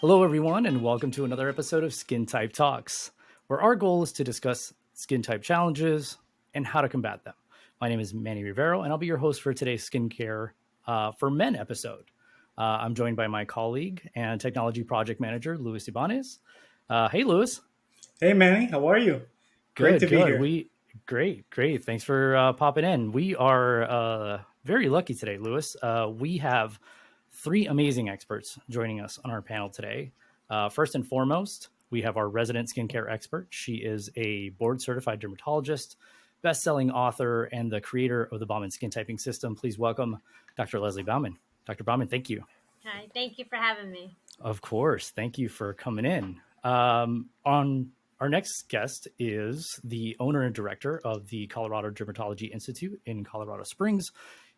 Hello, everyone, and welcome to another episode of Skin Type Talks, where our goal is to discuss skin type challenges and how to combat them. My name is Manny Rivero, and I'll be your host for today's Skincare for Men episode. I'm joined by my colleague and technology project manager, Luis Ibanez. Hey, Luis. Hey Manny, how are you? Great Good, to be good. here. Great. Thanks for popping in. We are very lucky today, Luis. We have three amazing experts joining us on our panel today. First and foremost, we have our resident skincare expert. She is a board-certified dermatologist, best-selling author, and the creator of the Baumann Skin Typing System. Please welcome Dr. Leslie Baumann. Dr. Baumann, thank you. Hi, thank you for having me. Of course. Thank you for coming in. On our next guest is the owner and director of the Colorado Dermatology Institute in Colorado Springs.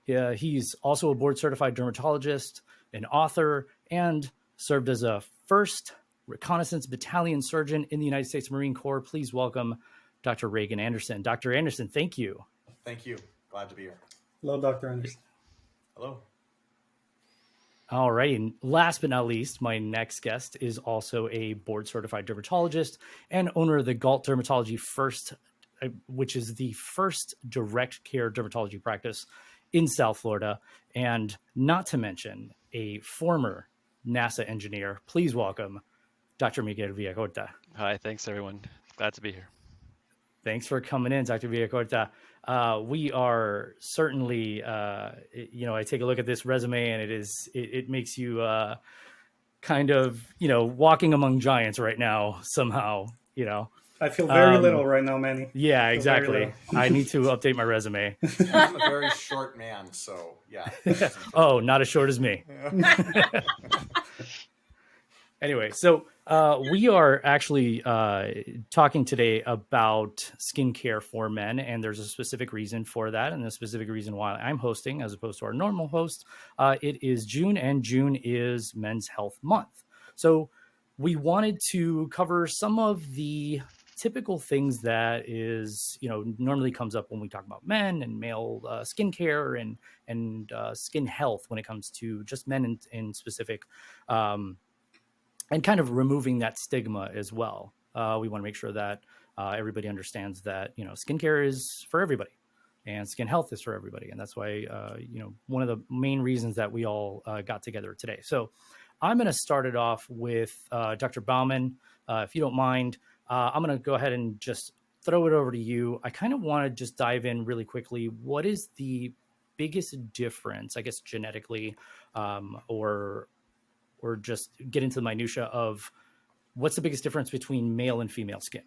He's also a board certified dermatologist, an author, and served as a first reconnaissance battalion surgeon in the United States Marine Corps. Please welcome Dr. Reagan Anderson. Dr. Anderson, thank you. Thank you. Glad to be here. Hello, Dr. Anderson. Hello. All right. And last but not least, my next guest is also a board certified dermatologist and owner of the Galt Dermatology First, which is the first direct care dermatology practice in South Florida. And not to mention a former NASA engineer. Please welcome Dr. Miguel Villagota. Hi, thanks everyone. Glad to be here. Thanks for coming in, Dr. Villagota. We are certainly, I take a look at this resume and it makes you kind of, walking among giants right now somehow, I feel very little right now, Manny. Yeah, exactly. I need to update my resume. I'm a very short man, so yeah. Oh, not as short as me. Anyway, so we are actually talking today about skincare for men, and there's a specific reason for that, and a specific reason why I'm hosting as opposed to our normal host. It is June, and June is Men's Health Month. So we wanted to cover some of the typical things that is, normally comes up when we talk about men and male skincare and skin health when it comes to just men in specific. And kind of removing that stigma as well. We want to make sure that everybody understands that, skincare is for everybody and skin health is for everybody. And that's why, one of the main reasons that we all got together today. So I'm going to start it off with Dr. Baumann. If you don't mind, I'm going to go ahead and just throw it over to you. I kind of want to just dive in really quickly. What is the biggest difference, I guess, genetically or just get into the minutia of what's the biggest difference between male and female skin?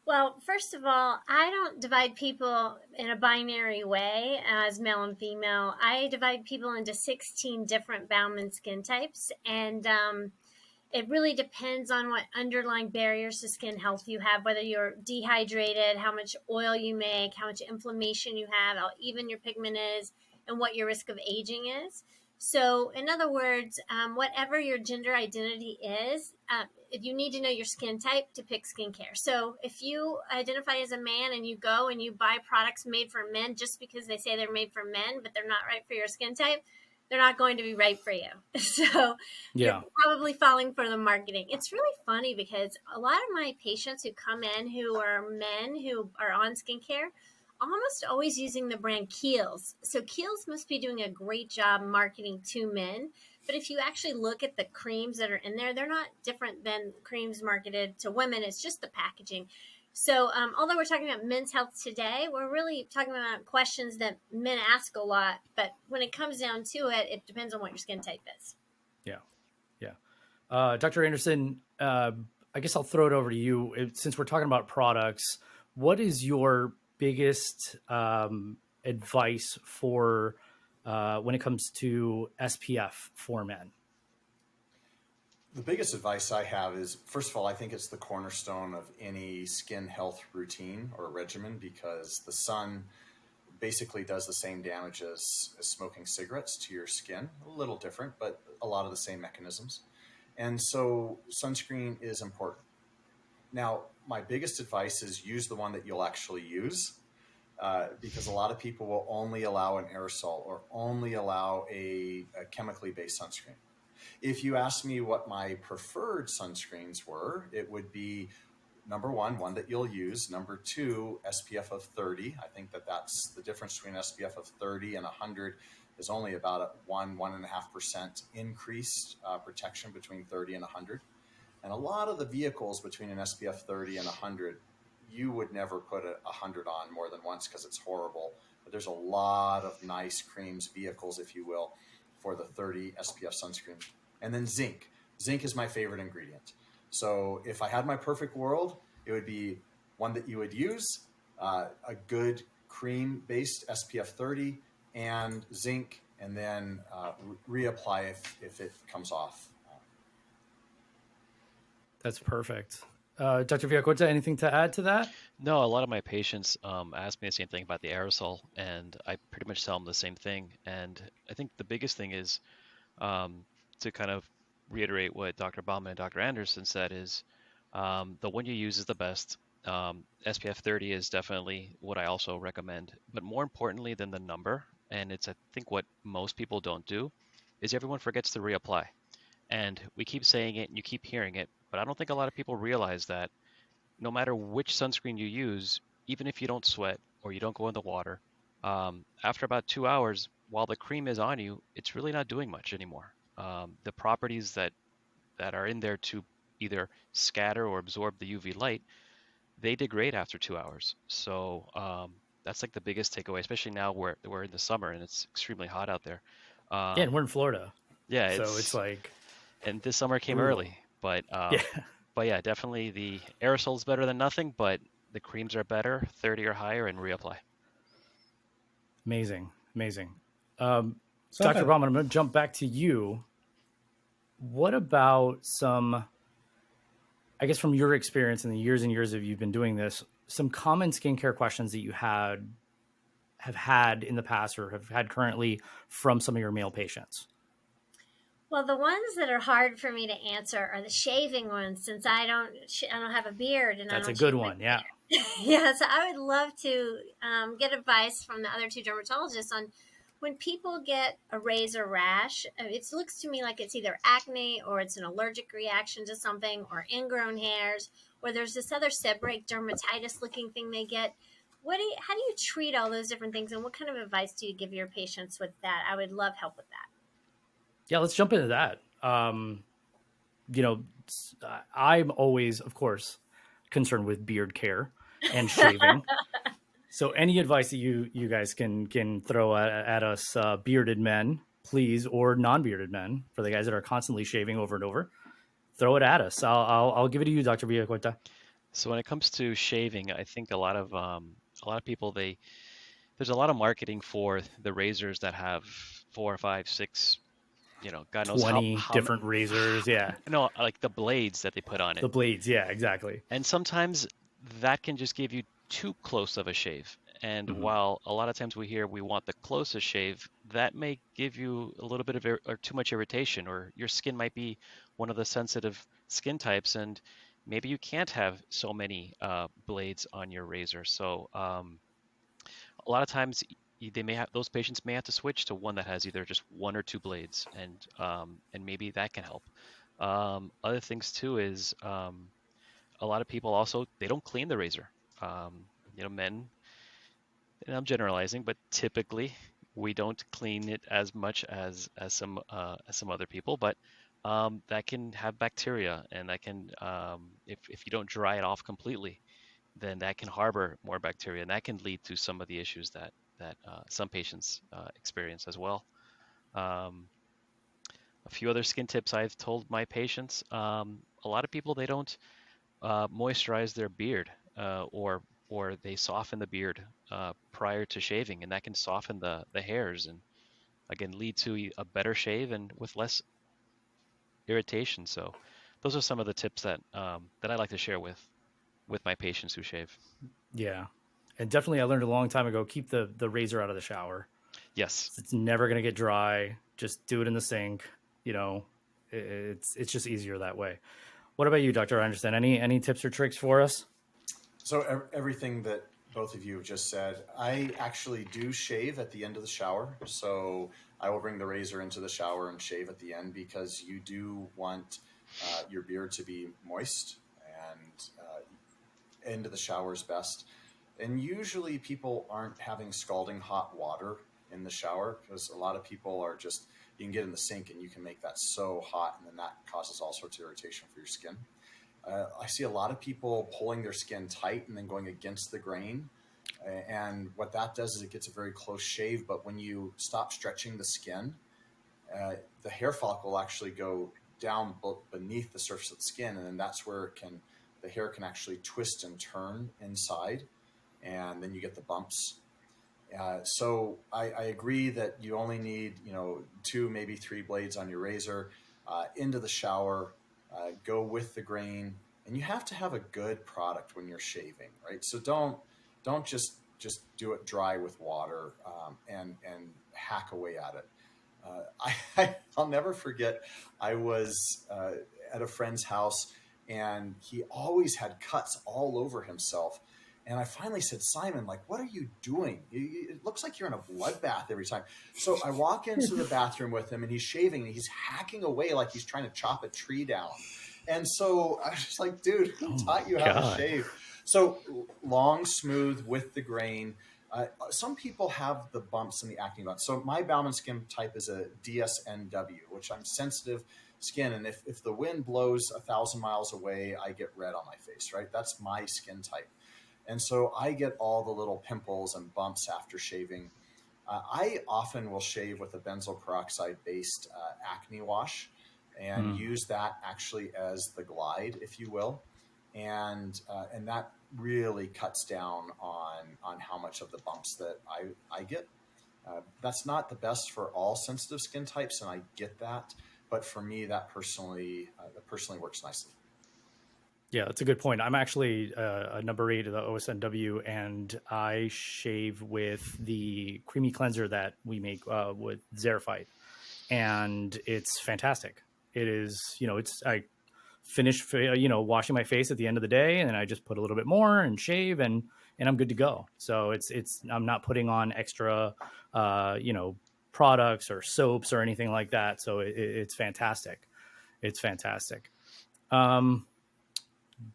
Well, first of all, I don't divide people in a binary way as male and female. I divide people into 16 different Baumann skin types, and it really depends on what underlying barriers to skin health you have, whether you're dehydrated, how much oil you make, how much inflammation you have, how even your pigment is, and what your risk of aging is. So in other words, whatever your gender identity is, you need to know your skin type to pick skincare. So if you identify as a man and you go and you buy products made for men just because they say they're made for men, but they're not right for your skin type, they're not going to be right for you. So You're probably falling for the marketing. It's really funny because a lot of my patients who come in who are men who are on skincare almost always using the brand Kiehl's. So Kiehl's must be doing a great job marketing to men. But if you actually look at the creams that are in there, they're not different than creams marketed to women. It's just the packaging. So although we're talking about men's health today, we're really talking about questions that men ask a lot. But when it comes down to it, it depends on what your skin type is. Yeah. Dr. Anderson, I guess I'll throw it over to you. Since we're talking about products, what is your biggest advice for when it comes to SPF for men? The biggest advice I have is, first of all, I think it's the cornerstone of any skin health routine or regimen because the sun basically does the same damage as smoking cigarettes to your skin. A little different, but a lot of the same mechanisms. And so sunscreen is important. Now, my biggest advice is use the one that you'll actually use because a lot of people will only allow an aerosol or only allow a chemically based sunscreen. If you ask me what my preferred sunscreens were, it would be number one that you'll use. Number two, SPF of 30. I think that's the difference between SPF of 30 and 100 is only about a 1.5% increased protection between 30 and 100. And a lot of the vehicles between an SPF 30 and 100, you would never put a 100 on more than once because it's horrible. But there's a lot of nice creams, vehicles, if you will, for the 30 SPF sunscreen. And then zinc. Zinc is my favorite ingredient. So if I had my perfect world, it would be one that you would use, a good cream-based SPF 30 and zinc, and then reapply if it comes off. That's perfect. Dr. Villagota, anything to add to that? No, a lot of my patients ask me the same thing about the aerosol, and I pretty much tell them the same thing. And I think the biggest thing is to kind of reiterate what Dr. Baumann and Dr. Anderson said is the one you use is the best. SPF 30 is definitely what I also recommend. But more importantly than the number, and it's I think what most people don't do, is everyone forgets to reapply. And we keep saying it and you keep hearing it, but I don't think a lot of people realize that no matter which sunscreen you use, even if you don't sweat or you don't go in the water, after about 2 hours, while the cream is on you, it's really not doing much anymore. The properties that are in there to either scatter or absorb the UV light, they degrade after 2 hours. So that's like the biggest takeaway, especially now we're in the summer and it's extremely hot out there. Yeah, and we're in Florida. Yeah, so it's like, and this summer came brutal. early, but Yeah. but yeah, definitely the aerosol is better than nothing, but the creams are better, 30 or higher, and reapply. Amazing. Dr. Baumann, I'm going to jump back to you. What about some, I guess from your experience in the years and years of you've been doing this, some common skincare questions that you have had in the past or have had currently from some of your male patients? Well, the ones that are hard for me to answer are the shaving ones, since I don't have a beard and That's I a don't good shave one. my Yeah. beard. Yeah, so I would love to get advice from the other two dermatologists on when people get a razor rash. It looks to me like it's either acne or it's an allergic reaction to something or ingrown hairs, or there's this other seborrheic dermatitis looking thing they get. How do you treat all those different things, and what kind of advice do you give your patients with that? I would love help with that. Yeah, let's jump into that. I'm always, of course, concerned with beard care and shaving. So any advice that you guys can throw at us bearded men, please, or non-bearded men, for the guys that are constantly shaving over and over, throw it at us. I'll give it to you, Dr. Villagota. So when it comes to shaving, I think a lot of people there's a lot of marketing for the razors that have 4 or 5, 6, God knows 20 different razors. Yeah. No, like the blades that they put on it. The blades. Yeah, exactly. And sometimes that can just give you too close of a shave. And while a lot of times we hear we want the closest shave, that may give you a little bit of or too much irritation, or your skin might be one of the sensitive skin types, and maybe you can't have so many blades on your razor. So a lot of times those patients may have to switch to one that has either just 1 or 2 blades, and maybe that can help. Other things too is a lot of people also they don't clean the razor. Men, and I'm generalizing, but typically we don't clean it as much as some other people, but that can have bacteria, and that can if you don't dry it off completely, then that can harbor more bacteria, and that can lead to some of the issues that some patients experience as well. A few other skin tips I've told my patients. A lot of people they don't moisturize their beard, or they soften the beard prior to shaving, and that can soften the hairs and again lead to a better shave and with less irritation. So those are some of the tips that I like to share with my patients who shave. Yeah. And definitely I learned a long time ago, keep the razor out of the shower. Yes. It's never going to get dry. Just do it in the sink. It's just easier that way. What about you, Dr. Anderson? Any tips or tricks for us? So everything that both of you have just said. I actually do shave at the end of the shower. So I will bring the razor into the shower and shave at the end, because you do want your beard to be moist, and into the shower is best. And usually people aren't having scalding hot water in the shower, because a lot of people are just, you can get in the sink and you can make that so hot, and then that causes all sorts of irritation for your skin. I see a lot of people pulling their skin tight and then going against the grain. And what that does is it gets a very close shave. But when you stop stretching the skin, the hair follicle will actually go down beneath the surface of the skin. And then that's where the hair can actually twist and turn inside. And then you get the bumps. So I agree that you only need, 2, maybe 3 blades on your razor. Into the shower, go with the grain, and you have to have a good product when you're shaving, right? So don't just do it dry with water, and hack away at it. I'll never forget, I was at a friend's house, and he always had cuts all over himself. And I finally said, Simon, like, what are you doing? It looks like you're in a bloodbath every time. So I walk into the bathroom with him, and he's shaving, and he's hacking away like he's trying to chop a tree down. And so I was just like, dude, who taught you how to shave? So long, smooth, with the grain. Some people have the bumps and the acne bumps. So my Baumann skin type is a DSNW, which I'm sensitive skin. And if the wind blows 1,000 miles away, I get red on my face, right? That's my skin type. And so I get all the little pimples and bumps after shaving. I often will shave with a benzoyl peroxide based acne wash, and use that actually as the glide, if you will. And that really cuts down on how much of the bumps that I get. That's not the best for all sensitive skin types, and I get that. But for me, that personally works nicely. Yeah, that's a good point. I'm actually a number 8 of the OSNW, and I shave with the creamy cleanser that we make with Xeraphyte, and it's fantastic. It is, I finish, washing my face at the end of the day, and I just put a little bit more and shave, and I'm good to go. So I'm not putting on extra, products or soaps or anything like that. So it's fantastic. It's fantastic.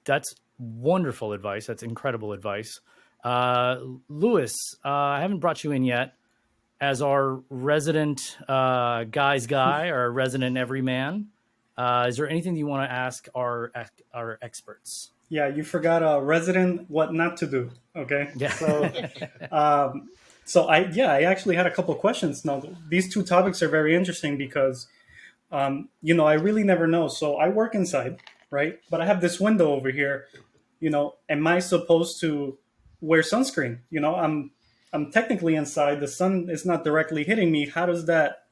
That's wonderful advice. That's incredible advice. Lewis, I haven't brought you in yet as our resident guy's guy, or resident everyman. Is there anything you want to ask our experts? Yeah, you forgot a resident what not to do. Okay. Yeah. So I actually had a couple of questions. Now, these two topics are very interesting because, I really never know. So I work inside, right? But I have this window over here. Am I supposed to wear sunscreen? I'm technically inside. The sun is not directly hitting me. How does that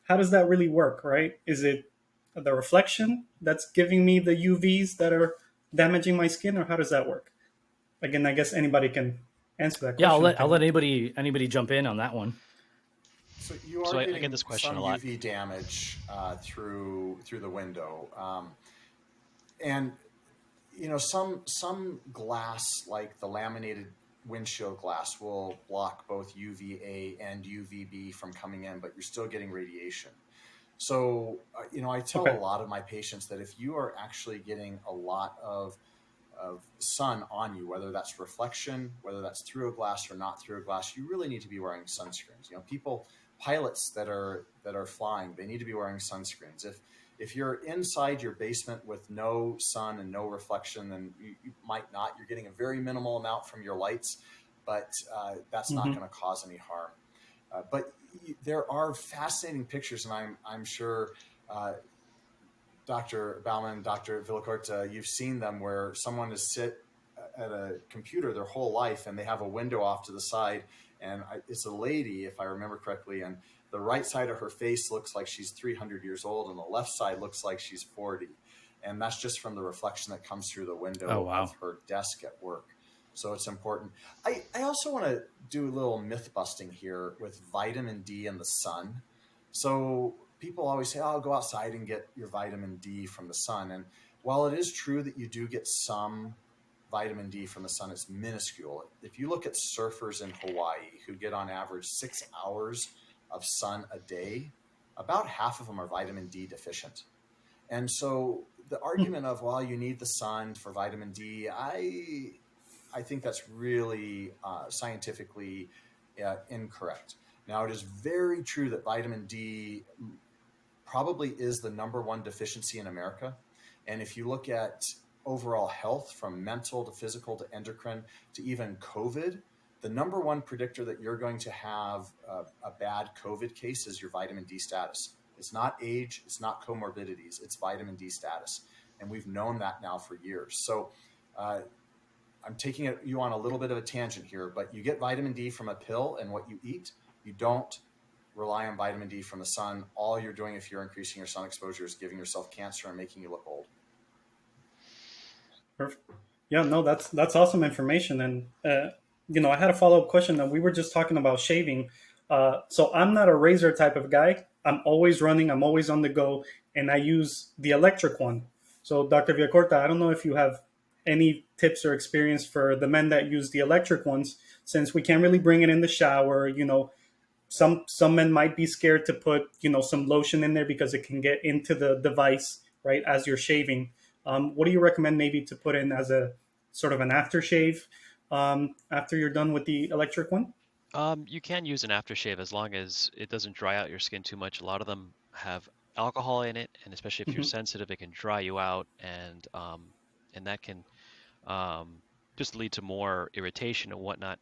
really work, right? Is it the reflection that's giving me the UVs that are damaging my skin, or how does that work? Again, I guess anybody can answer that question. Yeah, I'll let anybody jump in on that one. So you are getting I get this question some UV damage through the window, and some glass, like the laminated windshield glass, will block both UVA and UVB from coming in, but you're still getting radiation. So I tell a lot of my patients that if you are actually getting a lot of sun on you, whether that's reflection, whether that's through a glass or not through a glass, you really need to be wearing sunscreens. Pilots that are flying, they need to be wearing sunscreens. If you're inside your basement with no sun and no reflection, then you might not. You're getting a very minimal amount from your lights, but that's not going to cause any harm. But there are fascinating pictures, and I'm sure Dr. Baumann, Dr. Villagota, you've seen them, where someone has sit at a computer their whole life, and they have a window off to the side, and it's a lady, if I remember correctly, and the right side of her face looks like she's 300 years old, and the left side looks like she's 40. And that's just from the reflection that comes through the window of her desk at work. So it's important. I also want to do a little myth busting here with vitamin D and the sun. So people always say, go outside and get your vitamin D from the sun. And while it is true that you do get some vitamin D from the sun is minuscule. If you look at surfers in Hawaii who get on average 6 hours of sun a day, about half of them are vitamin D deficient. And so the argument of, well, you need the sun for vitamin D, I think that's really scientifically incorrect. Now, it is very true that vitamin D probably is the number one deficiency in America. And if you look at overall health, from mental to physical to endocrine to even COVID, the number one predictor that you're going to have a bad COVID case is your vitamin D status. It's not age, it's not comorbidities, it's vitamin D status. And we've known that now for years. So I'm taking you on a little bit of a tangent here, but you get vitamin D from a pill and what you eat. You don't rely on vitamin D from the sun. All you're doing if you're increasing your sun exposure is giving yourself cancer and making you look old. Perfect. Yeah, no, that's awesome information. And I had a follow-up question. That we were just talking about shaving. So I'm not a razor type of guy. I'm always running. I'm always on the go, and I use the electric one. So Dr. Villagota, I don't know if you have any tips or experience for the men that use the electric ones, since we can't really bring it in the shower. Some men might be scared to put some lotion in there because it can get into the device right as you're shaving. What do you recommend maybe to put in as a sort of an aftershave after you're done with the electric one? You can use an aftershave as long as it doesn't dry out your skin too much. A lot of them have alcohol in it, and especially if you're Mm-hmm. sensitive, it can dry you out, and that can just lead to more irritation and whatnot.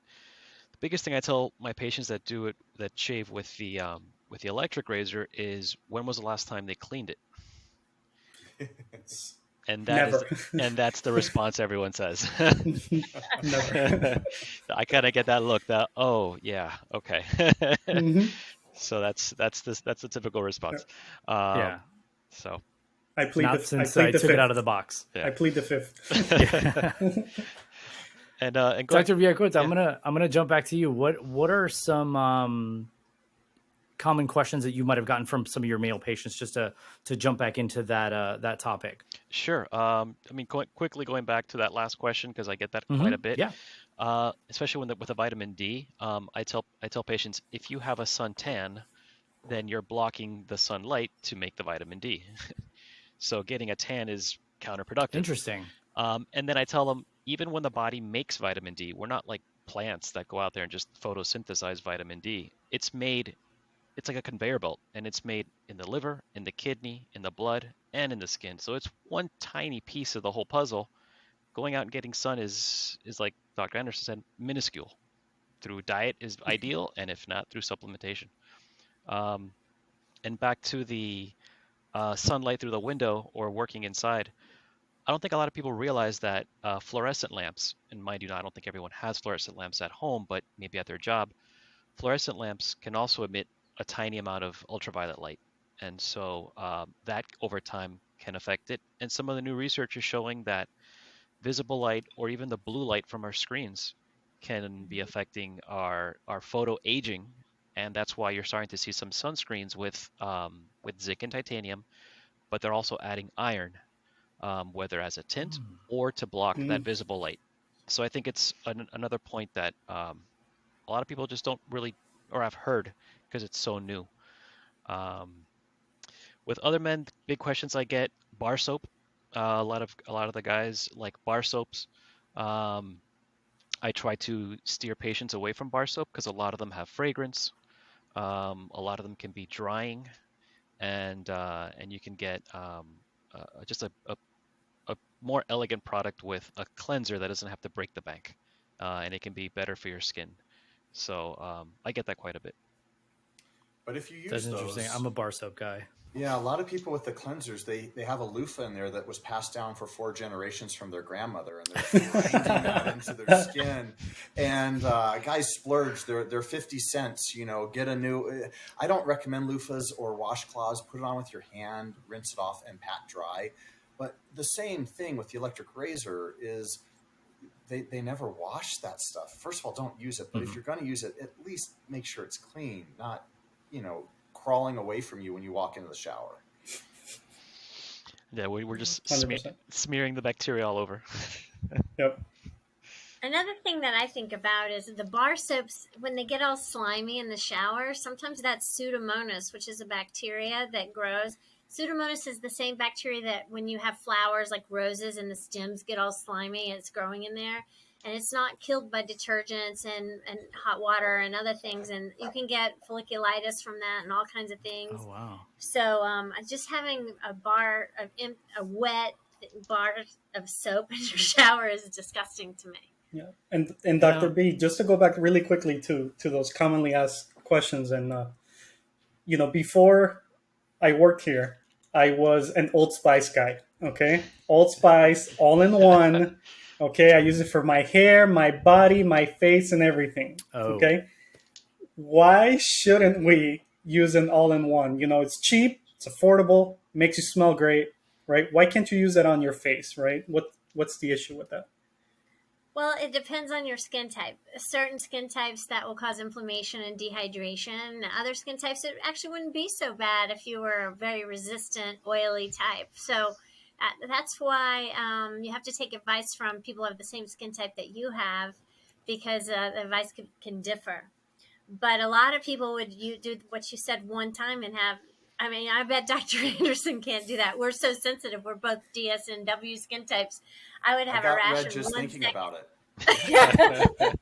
The biggest thing I tell my patients that shave with the electric razor is, when was the last time they cleaned it? And Never. that's the response everyone says. Never. I kind of get that look that, oh yeah, okay. Mm-hmm. So that's the typical response. Yeah. So I plead Not the I since I plead the took it out of fifth. the box. I yeah. plead the fifth. Yeah. And going, Dr. Villagota, yeah, I'm gonna jump back to you. What are some common questions that you might have gotten from some of your male patients, just to jump back into that topic? sure. I mean, quickly going back to that last question, because I get that quite a bit. Yeah. Especially with the vitamin D. I tell patients, if you have a suntan, then you're blocking the sunlight to make the vitamin D. So getting a tan is counterproductive. Interesting. And then I tell them, even when the body makes vitamin D, we're not like plants that go out there and just photosynthesize vitamin D. It's like a conveyor belt, and it's made in the liver, in the kidney, in the blood, and in the skin. So it's one tiny piece of the whole puzzle. Going out and getting sun is like Dr. Anderson said, minuscule. Through diet is ideal, and if not, through supplementation. Um, and back to the sunlight through the window or working inside. I don't think a lot of people realize that fluorescent lamps, and mind you, I don't think everyone has fluorescent lamps at home, but maybe at their job, fluorescent lamps can also emit a tiny amount of ultraviolet light. And so that over time can affect it. And some of the new research is showing that visible light, or even the blue light from our screens, can be affecting our photo aging. And that's why you're starting to see some sunscreens with zinc and titanium, but they're also adding iron, whether as a tint or to block that Mm. visible light. So I think it's another point that a lot of people just don't really, or have heard, because it's so new. Um, with other men, big questions I get: bar soap. A lot of the guys like bar soaps. Um, I try to steer patients away from bar soap because a lot of them have fragrance. A lot of them can be drying, and you can get just a more elegant product with a cleanser that doesn't have to break the bank, and it can be better for your skin. So I get that quite a bit. But if you That's use interesting. those, I'm a bar soap guy. yeah, a lot of people with the cleansers, they have a loofah in there that was passed down for 4 generations from their grandmother, and they're grinding that into their skin. And guys splurge. They're 50 cents. Get a new. I don't recommend loofahs or washcloths. Put it on with your hand, rinse it off, and pat dry. But the same thing with the electric razor is they never wash that stuff. First of all, don't use it. But if you're going to use it, at least make sure it's clean, not crawling away from you when you walk into the shower. Yeah, we're just 100%. smearing the bacteria all over. Yep. Another thing that I think about is the bar soaps, when they get all slimy in the shower, sometimes that's Pseudomonas, which is a bacteria that grows. Pseudomonas is the same bacteria that when you have flowers like roses and the stems get all slimy, it's growing in there. And it's not killed by detergents and hot water and other things. And you can get folliculitis from that and all kinds of Oh things. wow. So just having a wet bar of soap in your shower is disgusting to me. Yeah. And Dr. Yeah. B, just to go back really quickly to those commonly asked questions, and before I worked here, I was an Old Spice guy. Okay, Old Spice, all in one. Okay, I use it for my hair, my body, my face, and everything. Oh. Okay, why shouldn't we use an all in one? It's cheap, it's affordable, makes you smell great, right? Why can't you use that on your face, right? What's the issue with that? Well, it depends on your skin type. Certain skin types that will cause inflammation and dehydration. Other skin types, it actually wouldn't be so bad if you were a very resistant, oily type. So that's why you have to take advice from people who have the same skin type that you have, because the advice can differ. But a lot of people would do what you said one time and have. I mean, I bet Dr. Anderson can't do that. We're so sensitive. We're both DS and W skin types. I would I have a got rash red in just one thinking second. about it.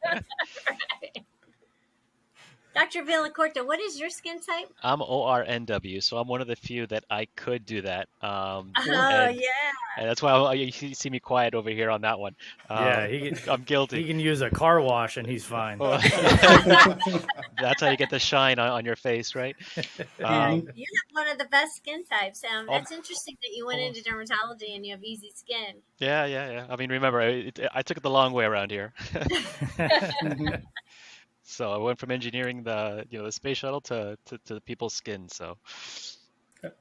Dr. Villagota, what is your skin type? I'm ORNW, so I'm one of the few that I could do that. Oh, And yeah. and that's why you see me quiet over here on that one. Yeah, I'm guilty. he can use a car wash and he's fine. Oh, that's how you get the shine on your face, right? Yeah, Um, you have one of the best skin types. al- That's interesting that you went into almost. dermatology and you have easy skin. Yeah. I mean, remember, I took it the long way around here. Mhm. So I went from engineering the space shuttle to people's skin. So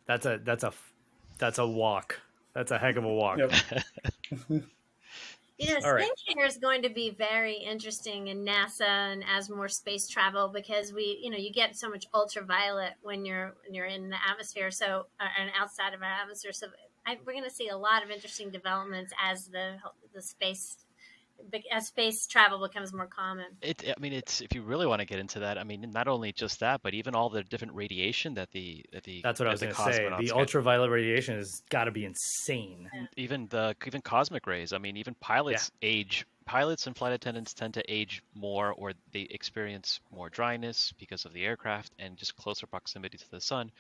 that's a walk. That's a heck of a walk. Yep. You know, All right. skincare is going to be very interesting in NASA and as more space travel, because you get so much ultraviolet when you're in the atmosphere, so and outside of our atmosphere. So we're going to see a lot of interesting developments as the space travel becomes more common. I mean, it's if you really want to get into that. I mean, not only just that, but even all the different radiation That's what I that was the going to say. The cosmonauts get. ultraviolet radiation has got to be insane. Even cosmic rays. I mean, even Yeah. pilots and flight attendants tend to age more, or they experience more dryness because of the aircraft and just closer proximity to the sun.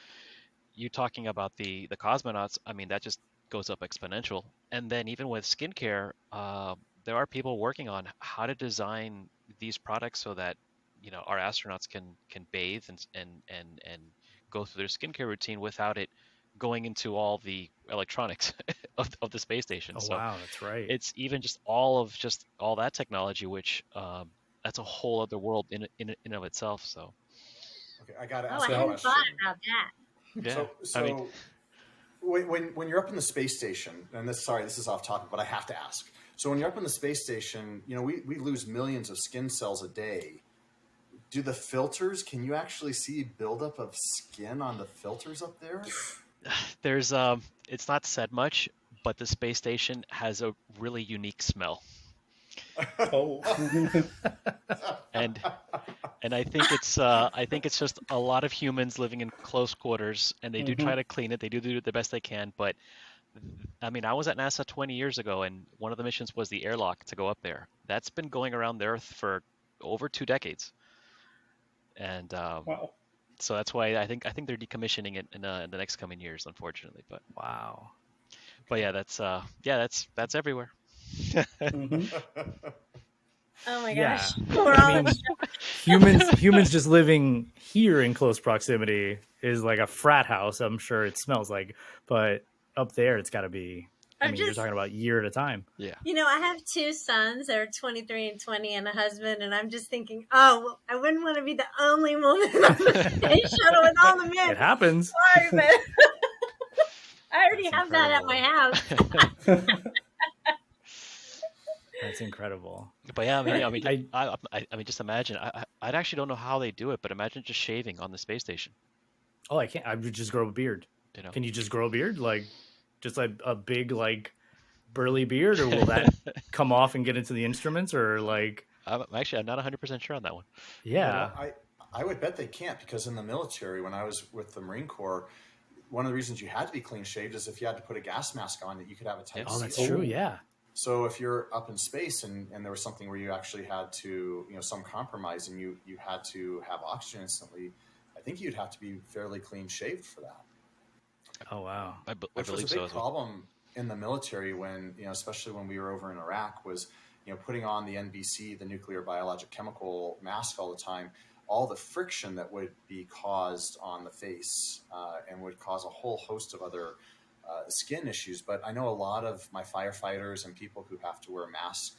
You talking about the cosmonauts, I mean, that just goes up exponential. And then even with skincare, there are people working on how to design these products so that our astronauts can bathe and go through their skincare routine without it going into all the electronics of the space station. Oh So wow, that's right. it's even just all that technology, which that's a whole other world in of itself. So Okay, I got to Oh, ask I a So hadn't thought question. about that. yeah, So, I mean, so when you're up in the space station, and this is off topic, but I have to ask. So when you're up in the space station, we lose millions of skin cells a day. Do the filters? Can you actually see buildup of skin on the filters up there? there's it's not said much, but the space station has a really unique smell. oh. And I think it's just a lot of humans living in close quarters, and they do try Mhm. to clean it. They do the best they can, but I mean, I was at NASA 20 years ago, and one of the missions was the airlock to go up there. That's been going around the Earth for over 2 decades, and Wow. so that's why I think they're decommissioning it in the next coming years, unfortunately. Wow. But yeah, that's everywhere. Hmm. Oh my Yeah. gosh, we're I all in mean, shock. humans just living here in close proximity is like a frat house. I'm sure it smells like, but up there it's got to be. I I'm mean, you're just talking about year at a time. Yeah. I have two sons. They're 23 and 20, and a husband. And I'm just thinking, oh, well, I wouldn't want to be the only woman on the space shuttle with all the men. It happens. Sorry, man. I already That's have that at my house. That's incredible. But yeah, I I mean, just imagine. I actually don't know how they do it, but imagine just shaving on the space station. oh, I can't. I would just grow a beard. You know, Can you just grow a beard like just like a big like burly beard, or will that come off and get into the instruments, or like? I'm not 100% sure on that one. Yeah. I would bet they can't, because in the military, when I was with the Marine Corps, one of the reasons you had to be clean shaved is if you had to put a gas mask on, that you could have a tight Yep. Oh, that's seal. true. Yeah. So if you're up in space and there was something where you actually had to, some compromise, and you had to have oxygen instantly, I think you'd have to be fairly clean shaved for that. Oh, wow. I Which was a believe so big as well. problem in the military when, especially when we were over in Iraq, was, putting on the NBC, the nuclear biologic chemical mask all the time, all the friction that would be caused on the face and would cause a whole host of other skin issues. But I know a lot of my firefighters and people who have to wear masks,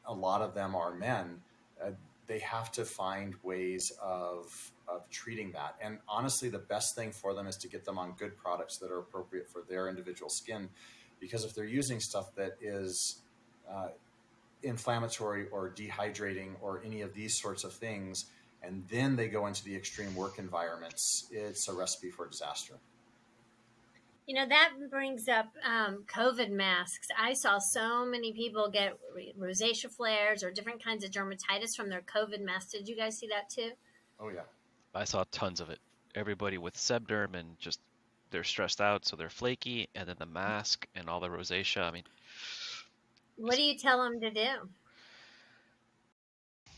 a lot of them are men. They have to find ways of treating that. And honestly, the best thing for them is to get them on good products that are appropriate for their individual skin. Because if they're using stuff that is inflammatory or dehydrating or any of these sorts of things, and then they go into the extreme work environments, it's a recipe for disaster. That brings up COVID masks. I saw so many people get rosacea flares or different kinds of dermatitis from their COVID masks. Did you guys see that too? Oh, yeah. I saw tons of it. Everybody with sebderm and just they're stressed out, so they're flaky, and then the mask and all the rosacea. I mean, What do you tell them to do?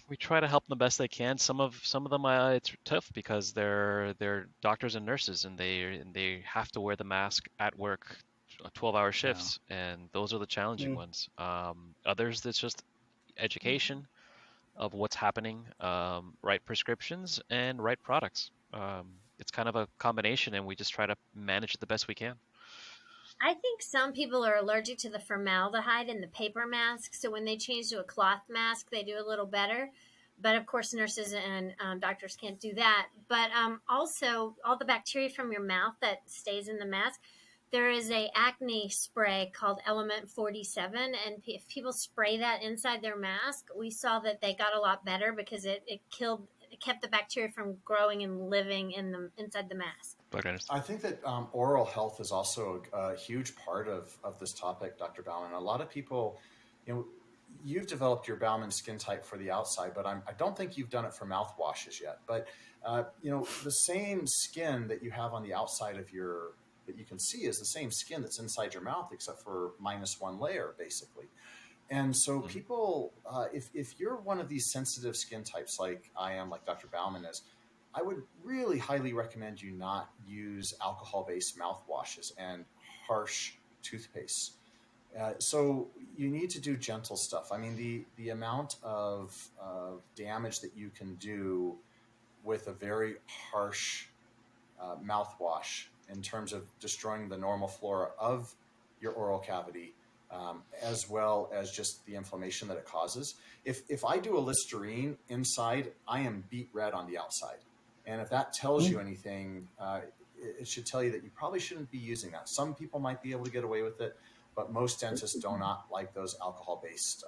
we try to help them the best they can. Some of them it's tough because they're doctors and nurses, and they have to wear the mask at work, 12-hour shifts, and those are the challenging ones. Others, it's just education of what's happening, right prescriptions and right products. It's kind of a combination, and we just try to manage it the best we can. I think some people are allergic to the formaldehyde in the paper mask, so when they change to a cloth mask, they do a little better. But of course, nurses and doctors can't do that. But also, all the bacteria from your mouth that stays in the mask, there is a acne spray called Element 47, and if people spray that inside their mask, we saw that they got a lot better because it kept the bacteria from growing and living inside the mask. I think that oral health is also a huge part of this topic, Dr. Baumann. A lot of people, you've developed your Baumann skin type for the outside, but I don't think you've done it for mouthwashes yet. But, the same skin that you have on the outside of that you can see is the same skin that's inside your mouth, except for -1 layer, basically. And so people, if you're one of these sensitive skin types like I am, like Dr. Baumann is, I would really highly recommend you not use alcohol-based mouthwashes and harsh toothpaste. So you need to do gentle stuff. I mean, the amount of damage that you can do with a very harsh mouthwash in terms of destroying the normal flora of your oral cavity, as well as just the inflammation that it causes. If I do a Listerine inside, I am beet red on the outside. And if that tells you anything, it should tell you that you probably shouldn't be using that. Some people might be able to get away with it, but most dentists do not like those alcohol-based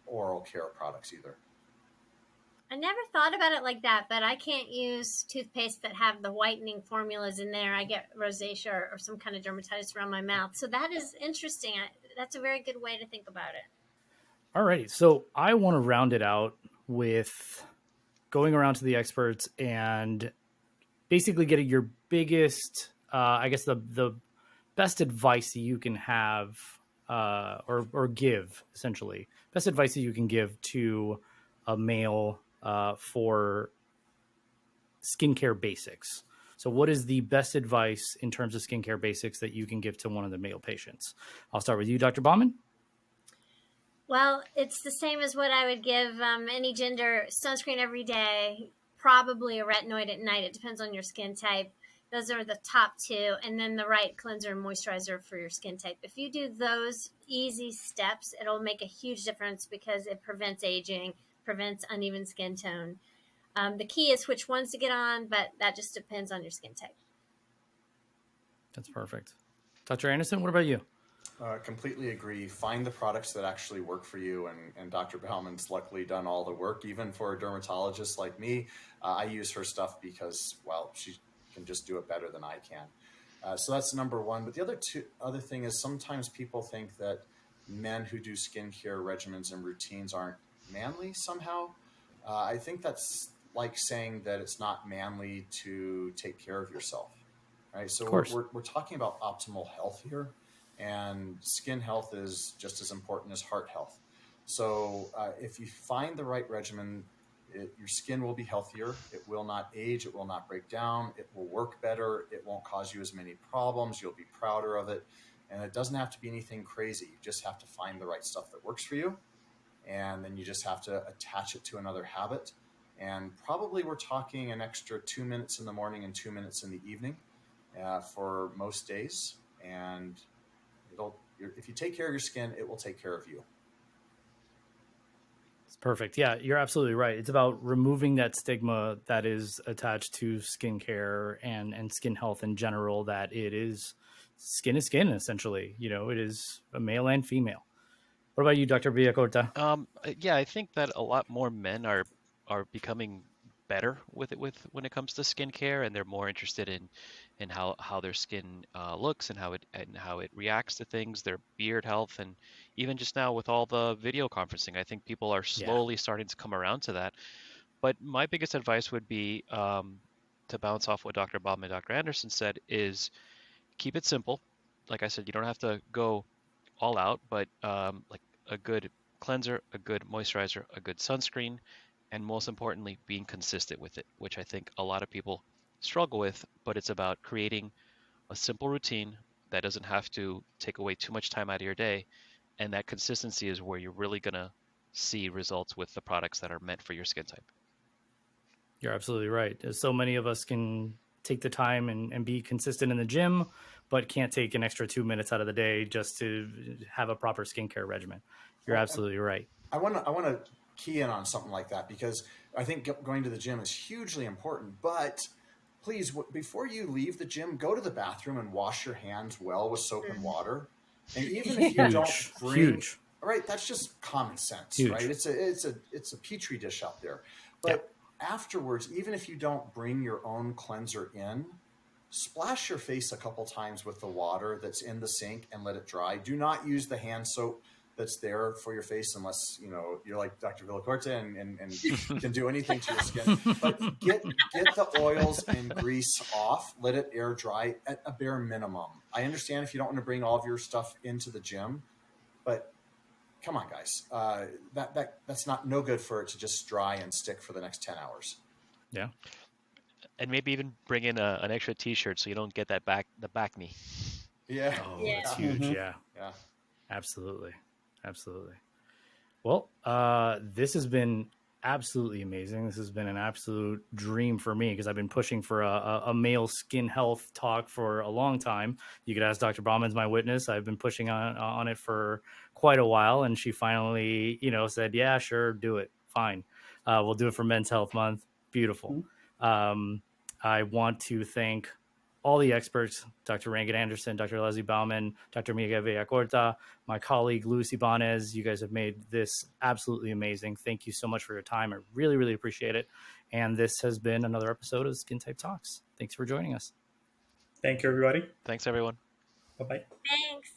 oral care products either. I never thought about it like that, but I can't use toothpaste that have the whitening formulas in there. I get rosacea or some kind of dermatitis around my mouth. So that is interesting. That's a very good way to think about it. All righty. So I want to round it out with going around to the experts and basically getting your biggest, I guess the best advice that you can have or give, essentially. Best advice that you can give to a male for skincare basics. So what is the best advice in terms of skincare basics that you can give to one of the male patients? I'll start with you, Dr. Baumann. Well, it's the same as what I would give any gender: sunscreen every day, probably a retinoid at night. It depends on your skin type. Those are the top two. And then the right cleanser and moisturizer for your skin type. If you do those easy steps, it'll make a huge difference because it prevents aging, prevents uneven skin tone. The key is which ones to get on, but that just depends on your skin type. That's perfect. Dr. Anderson, what about you? Completely agree. Find the products that actually work for you. And Dr. Bauman's luckily done all the work, even for a dermatologist like me. I use her stuff because, well, she can just do it better than I can. So that's number one. But the other thing is sometimes people think that men who do skincare regimens and routines aren't manly somehow. I think that's like saying that it's not manly to take care of yourself, right? Of So course. we're talking about optimal health here, and skin health is just as important as heart health. So if you find the right regimen, your skin will be healthier. It will not age. It will not break down. It will work better. It won't cause you as many problems. You'll be prouder of it. And it doesn't have to be anything crazy. You just have to find the right stuff that works for you. And then you just have to attach it to another habit. And probably we're talking an extra 2 minutes in the morning and 2 minutes in the evening for most days. And if you take care of your skin, it will take care of you. It's perfect. Yeah, you're absolutely right. It's about removing that stigma that is attached to skincare and skin health in general, that it is skin, essentially. You know, it is a male and female. What about you, Dr. Villagota? Yeah, I think that a lot more men are becoming better with it with when it comes to skincare, and they're more interested in how their skin looks and how it reacts to things, their beard health, and even just now with all the video conferencing, I think people are Yeah, slowly starting to come around to that. But my biggest advice would be to bounce off what Dr. Baumann and Dr. Anderson said is keep it simple. Like I said, you don't have to go all out, but like a good cleanser, a good moisturizer, a good sunscreen, and most importantly, being consistent with it, which I think a lot of people struggle with. But it's about creating a simple routine that doesn't have to take away too much time out of your day. And that consistency is where you're really going to see results with the products that are meant for your skin type. you're absolutely right. So many of us can take the time and be consistent in the gym, but can't take an extra 2 minutes out of the day just to have a proper skincare regimen. You're Well, absolutely right. I want to key in on something like that because I think going to the gym is hugely important. But please, before you leave the gym, go to the bathroom and wash your hands well with soap and water. And even if you don't Huge, bring, huge, all right, that's just common sense, right? huge. It's a petri dish out there. Yeah. But afterwards, even if you don't bring your own cleanser in, splash your face a couple times with the water that's in the sink and let it dry. Do not use the hand soap that's there for your face unless you're like Dr. Villagota and can do anything to your skin. But get the oils and grease off. Let it air dry at a bare minimum. I understand if you don't want to bring all of your stuff into the gym, but come on, guys. That's no good for it to just dry and stick for the next 10 hours. Yeah. And maybe even bring in an extra T-shirt so you don't get the back knee. Yeah. Oh, Yeah. that's huge. Yeah. Yeah. Absolutely. Absolutely. Well, this has been absolutely amazing. This has been an absolute dream for me because I've been pushing for a male skin health talk for a long time. You could ask Dr. Bauman's my witness. I've been pushing on it for quite a while, and she finally, said, "Yeah, sure, do it. Fine. We'll do it for Men's Health Month. Beautiful." I want to thank all the experts, Dr. Reagan Anderson, Dr. Leslie Baumann, Dr. Miguel Villagota, my colleague, Lucy Banez. You guys have made this absolutely amazing. Thank you so much for your time. I really, really appreciate it. And this has been another episode of Skin Type Talks. Thanks for joining us. Thank you, everybody. Thanks, everyone. Bye-bye. Thanks.